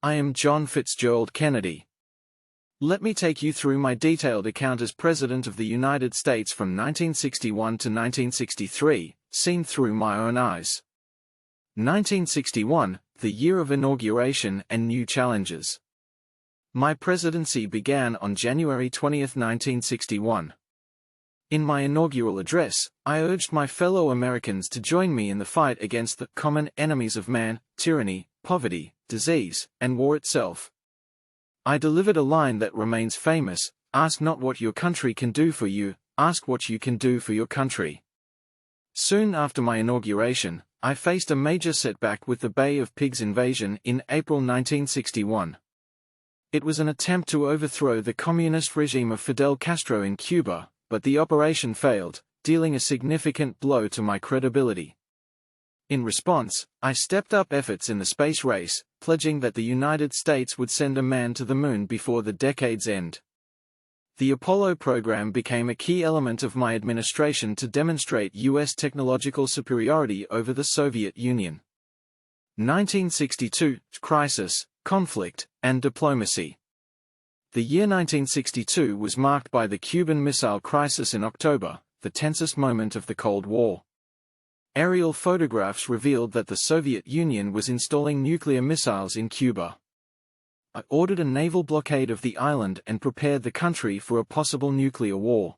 I am John Fitzgerald Kennedy. Let me take you through my detailed account as President of the United States from 1961 to 1963, seen through my own eyes. 1961, the year of inauguration and new challenges. My presidency began on January 20, 1961. In my inaugural address, I urged my fellow Americans to join me in the fight against the common enemies of man, tyranny, poverty, disease, and war itself. I delivered a line that remains famous: ask not what your country can do for you, ask what you can do for your country. Soon after my inauguration, I faced a major setback with the Bay of Pigs invasion in April 1961. It was an attempt to overthrow the communist regime of Fidel Castro in Cuba, but the operation failed, dealing a significant blow to my credibility. In response, I stepped up efforts in the space race, pledging that the United States would send a man to the moon before the decade's end. The Apollo program became a key element of my administration to demonstrate U.S. technological superiority over the Soviet Union. 1962, crisis, conflict, and diplomacy. The year 1962 was marked by the Cuban Missile Crisis in October, the tensest moment of the Cold War. Aerial photographs revealed that the Soviet Union was installing nuclear missiles in Cuba. I ordered a naval blockade of the island and prepared the country for a possible nuclear war.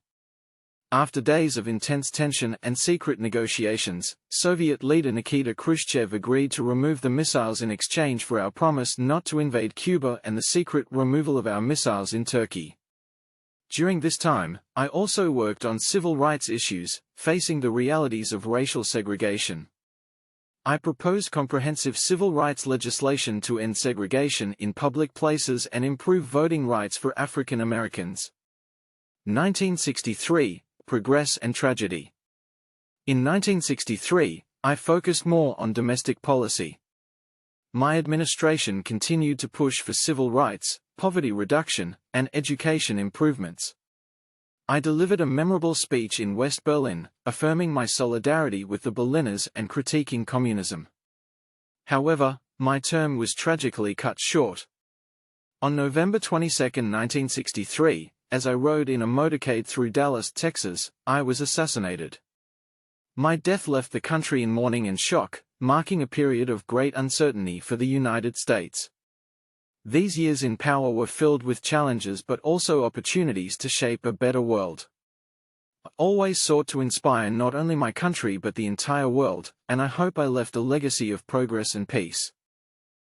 After days of intense tension and secret negotiations, Soviet leader Nikita Khrushchev agreed to remove the missiles in exchange for our promise not to invade Cuba and the secret removal of our missiles in Turkey. During this time, I also worked on civil rights issues, facing the realities of racial segregation. I proposed comprehensive civil rights legislation to end segregation in public places and improve voting rights for African Americans. 1963, progress and tragedy. In 1963, I focused more on domestic policy. My administration continued to push for civil rights, poverty reduction, and education improvements. I delivered a memorable speech in West Berlin, affirming my solidarity with the Berliners and critiquing communism. However, my term was tragically cut short. On November 22, 1963, as I rode in a motorcade through Dallas, Texas, I was assassinated. My death left the country in mourning and shock, marking a period of great uncertainty for the United States. These years in power were filled with challenges but also opportunities to shape a better world. I always sought to inspire not only my country but the entire world, and I hope I left a legacy of progress and peace.